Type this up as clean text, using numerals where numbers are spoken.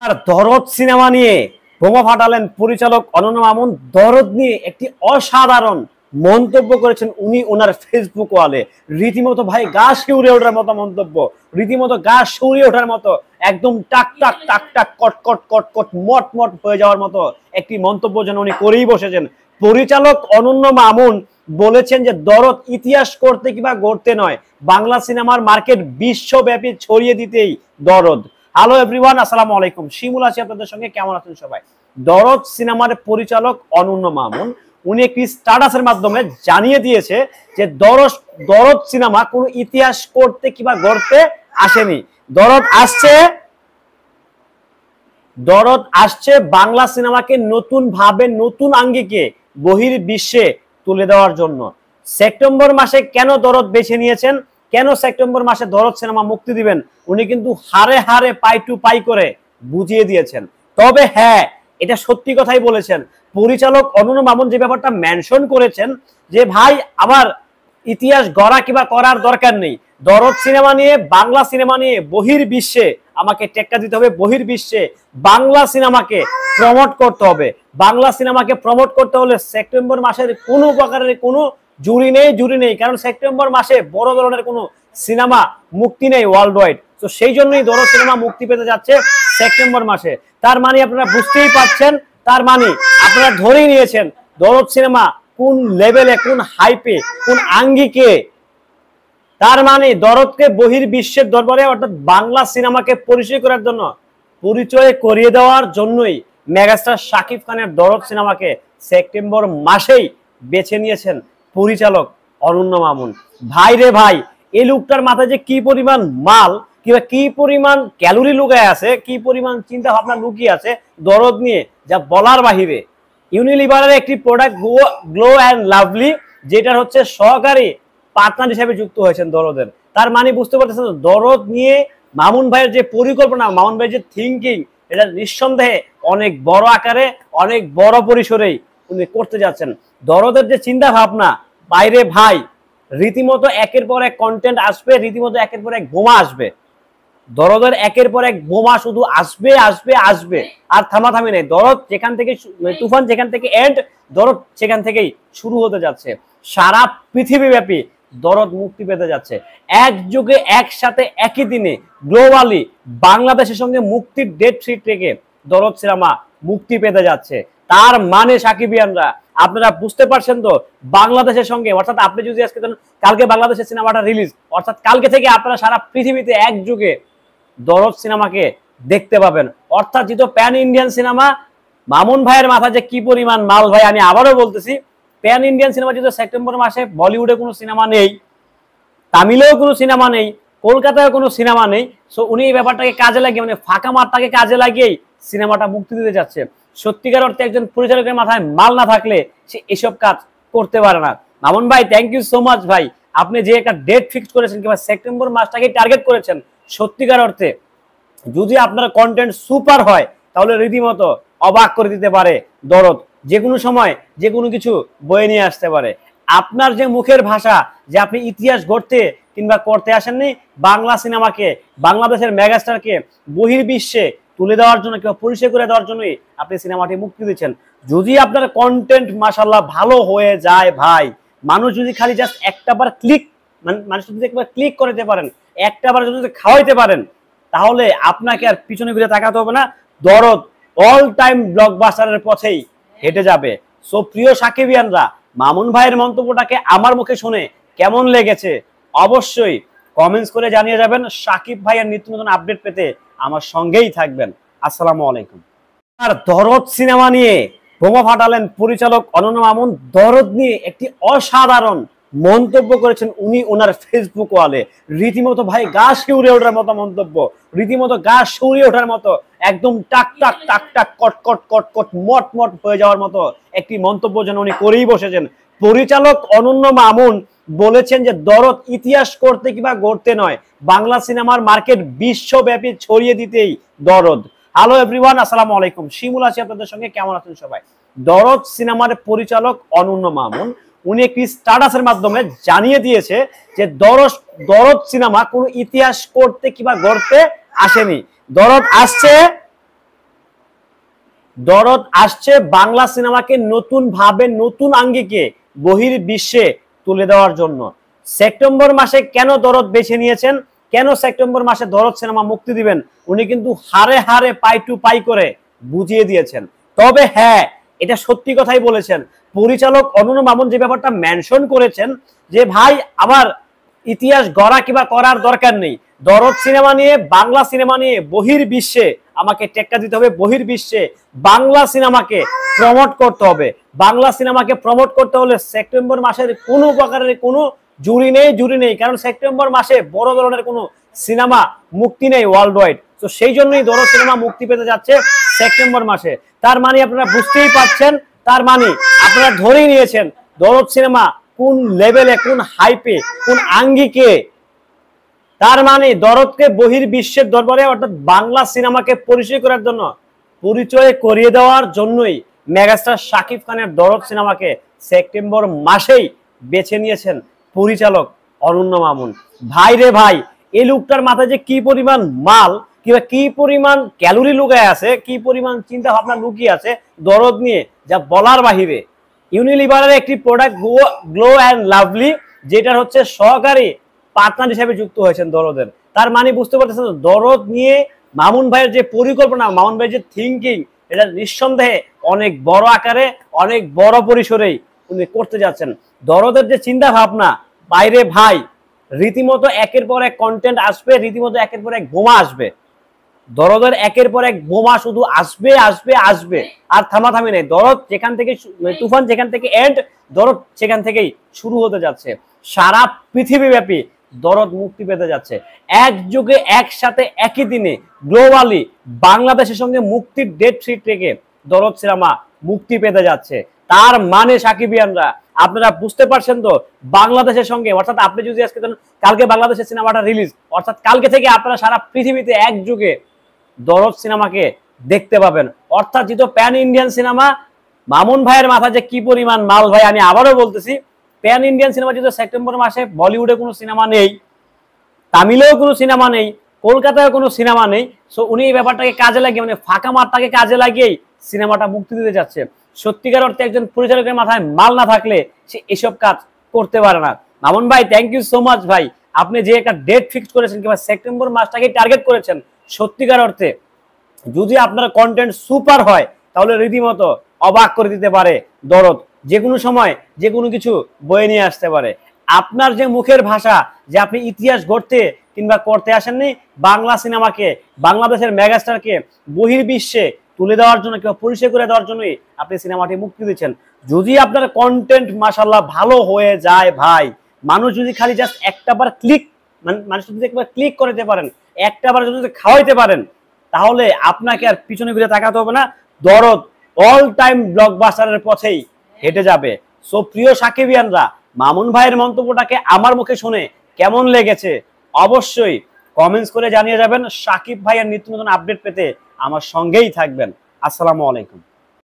আর দরদ সিনেমা নিয়ে বোমা ফাটালেন পরিচালক অনন্য মামুন। দরদ নিয়ে একটি অসাধারণ মন্তব্য করেছেন উনি ওনার ফেসবুক ওয়ালে। রীতিমতো ভাই গা শিউরে ওঠার মতো মন্তব্য, রীতিমতো গা শিউরে ওঠার মতো, একদম টাক টাক টাক টাক কটকট কটকট মট মট হয়ে যাওয়ার মতো একটি মন্তব্য যেন উনি করেই বসেছেন। পরিচালক অনন্য মামুন বলেছেন যে দরদ ইতিহাস করতে কিংবা গড়তে নয়, বাংলা সিনেমার মার্কেট বিশ্বব্যাপী ছড়িয়ে দিতেই দরদ। হ্যালো এভরিওয়ান, আসসালামু আলাইকুম। শিমুল আছি আপনাদের সঙ্গে, কেমন আছেন সবাই? দরদ সিনেমার পরিচালক অনন্য মামুন উনি একটি স্ট্যাটাসের মাধ্যমে জানিয়ে দিয়েছে যে দরদ সিনেমা কোনো ইতিহাস করতে কিংবা গড়তে আসেনি। দরদ আসছে বাংলা সিনেমাকে নতুন ভাবে, নতুন আঙ্গিকে বহির্বিশ্বে তুলে দেওয়ার জন্য। সেপ্টেম্বর মাসে কেন দরদ বেছে নিয়েছেন, কেন সেপ্টেম্বর মাসে দরদ সিনেমা মুক্তি দিবেন, উনি কিন্তু হারে হারে পাই টু পাই করে বুঝিয়ে দিয়েছেন। তবে হ্যাঁ, এটা সত্যি কথাই বলেছেন পরিচালক অনন্য মামুন। যে ব্যাপারটা মেনশন করেছেন যে ভাই আমার ইতিহাস গড়া কিংবা করার দরকার নেই, দরদ সিনেমা নিয়ে, বাংলা সিনেমা নিয়ে বহির্বিশ্বে আমাকে টেক্কা দিতে হবে, বহির্বিশ্বে বাংলা সিনেমাকে প্রমোট করতে হবে। বাংলা সিনেমাকে প্রমোট করতে হলে সেপ্টেম্বর মাসের কোনো প্রকারের কোনো জুরি নেই, কারণ সেপ্টেম্বর মাসে বড় ধরনের কোনো সিনেমা মুক্তি নেই ওয়ার্ল্ড ওয়াইড। তো সেই জন্যই দরদ সিনেমা মুক্তি পেতে যাচ্ছে সেপ্টেম্বর মাসে। তার মানে আপনারা বুঝতেই পারছেন, তার মানে আপনারা ধরেই নিয়েছেন দরদ সিনেমা কোন লেভেলে, কোন হাইপে, কোন আঙ্গিকে। তার মানে দরদকে বহির্বিশ্বের দরবারে অর্থাৎ বাংলা সিনেমাকে পরিচয় করিয়ে দেওয়ার জন্যই মেগাস্টার শাকিব খানের দরদ সিনেমাকে সেপ্টেম্বর মাসেই বেছে নিয়েছেন পরিচালক অনন্য মামুন। ভাই রে ভাই, এই লোকটার মাথায় যে কি পরিমাণ মাল কিংবা কি পরিমাণ ক্যালোরি লুকায় আছে, কি পরিমাণ চিন্তা ভাবনা লুকিয়ে আছে দরদ নিয়ে, যা বলার বাহিরে। ইউনিলিভারের একটি প্রোডাক্ট গ্লো অ্যান্ড লাভলি, যেটার হচ্ছে সহকারী পার্টনার হিসেবে যুক্ত হয়েছেন দরদের। তার মানে বুঝতে পারতেছেন দরদ নিয়ে মামুন ভাইয়ের যে পরিকল্পনা, মামুন ভাইয়ের যে থিঙ্কিং, এটা নিঃসন্দেহে অনেক বড় আকারে, অনেক বড় পরিসরেই উনি করতে যাচ্ছেন। দরদের যে চিন্তা ভাবনা, বাইরে ভাই রীতিমতো একের পর এক কন্টেন্ট আসবে, রীতিমতো একের পর এক বোমা আসবে। দরদের একের পর এক বোমা শুধু আসবে আসবে আসবে, আর থামাথামি নেই। দরদ যেখান থেকে তুফান, যেখান থেকে এন্ড, দরদ সেখান থেকেই শুরু হতে যাচ্ছে। সারা পৃথিবীব্যাপী দরদ মুক্তি পেতে যাচ্ছে এক যুগে, একসাথে, একই দিনে, গ্লোবালি বাংলাদেশের সঙ্গে মুক্তির ডেট ফিক্স থেকে দরদ সিনেমা মুক্তি পেতে যাচ্ছে। তার মানে সাকিবিয়ানরা আপনারা বুঝতে পারছেন তো, বাংলাদেশের সঙ্গে অর্থাৎ আপনি যদি আজকে কালকে বাংলাদেশের সিনেমাটা রিলিজ, অর্থাৎ কালকে থেকে আপনারা সারা পৃথিবীতে এক যুগে দরদ সিনেমাকে দেখতে পাবেন। অর্থাৎ যেহেতু প্যান ইন্ডিয়ান সিনেমা, মামুন ভাইয়ের মাথা যে কি পরিমাণ মাল ভাই, আমি আবারও বলতেছি, প্যান ইন্ডিয়ান সিনেমা যেহেতু সেপ্টেম্বর মাসে বলিউডে কোনো সিনেমা নেই, তামিলেও কোনো সিনেমা নেই, কলকাতায় কোনো সিনেমা নেই, সো উনি এই ব্যাপারটাকে কাজে লাগিয়ে, মানে ফাঁকা মাঠটাকে কাজে লাগিয়েই সিনেমাটা মুক্তি দিতে যাচ্ছে। সত্যিকার অর্থে একজন পরিচালকের মাথায় মাল না থাকলে সে এসব কাজ করতে পারে না। মামুন ভাই, থ্যাংক ইউ সো মাচ ভাই, আপনি যে একটা ডেট ফিক্স করেছেন কিংবা সেপ্টেম্বর মাসটাকে টার্গেট করেছেন, সত্যিকার অর্থে যদি আপনার কন্টেন্ট সুপার হয় তাহলে রীতিমতো অবাক করে দিতে পারে দরদ। যে কোনো সময় যে কোনো কিছু বয়ে নিয়ে আসতে পারে। আপনার যে মুখের ভাষা, যে আপনি ইতিহাস গড়তে কিংবা করতে আসেননি, বাংলা সিনেমাকে, বাংলাদেশের মেগাস্টারকে বহির্বিশ্বে তুলে দেওয়ার জন্য কিংবা পরিচয় করে দেওয়ার জন্যই আপনি সিনেমাটি মুক্তি দিচ্ছেন। যদি আপনার কন্টেন্ট মাশাআল্লাহ ভালো হয়ে যায় ভাই, মানুষ যদি খালি জাস্ট একটা বার ক্লিক, মানুষ যদি একবার ক্লিক করতে পারেন, একটা বার যদি খাওয়াইতে পারেন, তাহলে আপনাকে আর পিছনে ঘুরে তাকাতে হবে না। দরদ অল টাইম ব্লকবাস্টারের পথেই হেঁটে যাবে। সো প্রিয় সাকিবিয়ানরা, মামুন ভাইয়ের মন্তব্যটাকে আমার মুখে শুনে কেমন লেগেছে অবশ্যই কমেন্টস করে জানিয়ে যাবেন। সাকিব ভাইয়ের নিত্য নতুন আপডেট পেতে আমার সঙ্গেই থাকবেন। আসসালামু আলাইকুম। আর দরদ সিনেমা নিয়ে বোমা ফাটালেন পরিচালক অনন্য মামুন। দরদ নিয়ে একটি অসাধারণ মন্তব্য করেছেন উনি ওনার ফেসবুক ওয়ালে। রীতিমতো ভাই গা শিউরে ওঠার মতো মন্তব্য, রীতিমতো গা শিউরে ওঠার মতো, একদম টাক টাক টাক টাক কটকট কটকট মট মট হয়ে যাওয়ার মতো একটি মন্তব্য যেন উনি করেই বসেছেন। পরিচালক অনন্য মামুন বলেছেন যে দরদ ইতিহাস করতে কিংবা গড়তে নয়, বাংলা সিনেমার মার্কেট বিশ্বব্যাপী ছড়িয়ে দিতেই দরদ। হ্যালো এভরিওয়ান, আসসালামু আলাইকুম। শিমুল আছি আপনাদের সঙ্গে, কেমন আছেন সবাই? দরদ সিনেমার পরিচালক অনন্য মামুন উনি একটি স্ট্যাটাসের মাধ্যমে জানিয়ে দিয়েছে যে দরদ সিনেমা কোনো ইতিহাস করতে কিংবা গড়তে আসেনি। দরদ আসছে দরদ আসছে বাংলা সিনেমাকে নতুন ভাবে নতুন আঙ্গিকে বহির্বিশ্বে তুলে দেওয়ার জন্য। সেপ্টেম্বর মাসে কেন দরদ বেছে নিয়েছেন, কেন সেপ্টেম্বর মাসে দরদ সিনেমা মুক্তি দিবেন, উনি কিন্তু হারে হারে পাই টু পাই করে বুঝিয়ে দিয়েছেন। তবে হ্যাঁ, এটা সত্যি কথাই বলেছেন পরিচালক অনন্য মামুন, যে ব্যাপারটা মেনশন করেছেন যে ভাই আমার ইতিহাস গড়া কিংবা করার দরকার নেই, দরদ সিনেমা নিয়ে বাংলা সিনেমা নিয়ে বহির্বিশ্বে আমাকে টেক্কা দিতে হবে, বহির্বিশ্বে বাংলা সিনেমাকে প্রমোট করতে হবে। বাংলা সিনেমাকে প্রমোট করতে হলে সেপ্টেম্বর মাসের কোনো প্রকারের কোনো জুড়ি নেই, কারণ সেপ্টেম্বর মাসে বড় ধরনের কোনো সিনেমা মুক্তি নেই ওয়ার্ল্ড ওয়াইড। তো সেই জন্যই দরদ সিনেমা মুক্তি পেতে যাচ্ছে সেপ্টেম্বর মাসে। তার মানে আপনারা বুঝতেই পারছেন, তার মানে আপনারা ধরেই নিয়েছেন দরদ সিনেমা কোন লেভেলে, কোন হাইপে, কোন আঙ্গিকে। তার মানে দরদকে বহির্বিশ্বের দরবারে অর্থাৎ বাংলা সিনেমাকে পরিচয় করিয়ে দেওয়ার জন্যই মেগাস্টার শাকিব খানের দরদ সিনেমাকে সেপ্টেম্বর মাসেই বেছে নিয়েছেন পরিচালক অনন্য মামুন। ভাই রে ভাই, এই লোকটার মাথায় যে কি পরিমাণ মাল কিংবা কি পরিমাণ ক্যালোরি লুকায় আছে, কি পরিমাণ চিন্তা ভাবনা লুকিয়ে আছে দরদ নিয়ে, যা বলার বাহিরে। ইউনিলিভারের একটি প্রোডাক্ট গ্লো অ্যান্ড লাভলি, যেটার হচ্ছে সহকারী পার্টনার হিসেবে যুক্ত হয়েছেন দরদের। তার মানে বুঝতে পারতেছেন দরদ নিয়ে মামুন ভাইয়ের যে পরিকল্পনা, মামুন ভাইয়ের যে থিঙ্কিং, এটা নিঃসন্দেহে অনেক বড় আকারে, অনেক বড় পরিসরেই উনি করতে যাচ্ছেন। দরদের যে চিন্তা ভাবনা, বাইরে ভাই রীতিমতো একের পর এক কন্টেন্ট আসবে, রীতিমতো একের পর এক বোমা আসবে। দরদের একের পর এক বোমা শুধু আসবে আসবে আসবে, আর থামাথামি নেই। দরদ যেখান থেকে তুফান যেখান থেকে এন্ড, দরদ সেখান থেকেই শুরু হতে যাচ্ছে। সারা পৃথিবীব্যাপী দরদ মুক্তি পেতে যাচ্ছে এক যুগে, একসাথে একই দিনে গ্লোবালি বাংলাদেশের সঙ্গে মুক্তির ডেট ফিক্স থেকে দরদ সিনেমা মুক্তি পেতে যাচ্ছে। তার মানে সাকিবিয়ানরা আপনারা বুঝতে পারছেন তো, বাংলাদেশের সঙ্গে অর্থাৎ আপনি যদি আজকে কালকে বাংলাদেশের সিনেমাটা রিলিজ, অর্থাৎ কালকে থেকে আপনারা সারা পৃথিবীতে এক যুগে দরদ সিনেমাকে দেখতে পাবেন। অর্থাৎ যেহেতু প্যান ইন্ডিয়ান সিনেমা, মামুন ভাইয়ের মাথা যে কি পরিমাণ মাল ভাই, আমি আবারও বলতেছি প্যান ইন্ডিয়ান সিনেমা যেহেতু সেপ্টেম্বর মাসে বলিউডে কোনো সিনেমা নেই, তামিলেও কোনো সিনেমা নেই, কলকাতায় কোনো সিনেমা নেই, সো উনি এই ব্যাপারটাকে কাজে লাগিয়ে মানে ফাঁকা মাঠটাকে কাজে লাগিয়েই সিনেমাটা মুক্তি দিতে যাচ্ছে। সত্যিকার অর্থে একজন পরিচালকের মাথায় মাল না থাকলে সে এসব কাজ করতে পারে না। মামুন ভাই থ্যাংক ইউ সো মাচ ভাই, আপনি যে একটা ডেট ফিক্স করেছেন কিংবা সেপ্টেম্বর মাসটাকে টার্গেট করেছেন, সত্যিকার অর্থে যদি আপনার কন্টেন্ট সুপার হয় তাহলে রীতিমতো অবাক করে দিতে পারে দরদ। যে কোনো সময় যে কোনো কিছু বয়ে নিয়ে আসতে পারে। আপনার যে মুখের ভাষা, যে আপনি ইতিহাস গড়তে কিংবা করতে আসেননি, বাংলা সিনেমাকে, বাংলাদেশের মেগাস্টারকে বহির্বিশ্বে তুলে দেওয়ার জন্য কিংবা পরিচয় করে দেওয়ার জন্যই আপনি সিনেমাটি মুক্তি দিচ্ছেন। যদি আপনার কন্টেন্ট মাশাআল্লাহ ভালো হয়ে যায় ভাই, মানুষ যদি খালি জাস্ট একটা বার ক্লিক, মানুষ যদি একবার ক্লিক করতে পারেন, একটা বার যদি খাওয়াইতে পারেন, তাহলে আপনাকে আর পিছনে ঘুরে তাকাতে হবে না। দরদ অল টাইম ব্লকবাস্টারের পথেই হেঁটে যাবে। সো প্রিয় সাকিবিয়ানরা, মামুন ভাইয়ের মন্তব্যটাকে আমার মুখে শুনে কেমন লেগেছে অবশ্যই কমেন্টস করে জানিয়ে যাবেন। সাকিব ভাইয়ের নিত্য নতুন আপডেট পেতে আমার সঙ্গেই থাকবেন। আসসালামু আলাইকুম।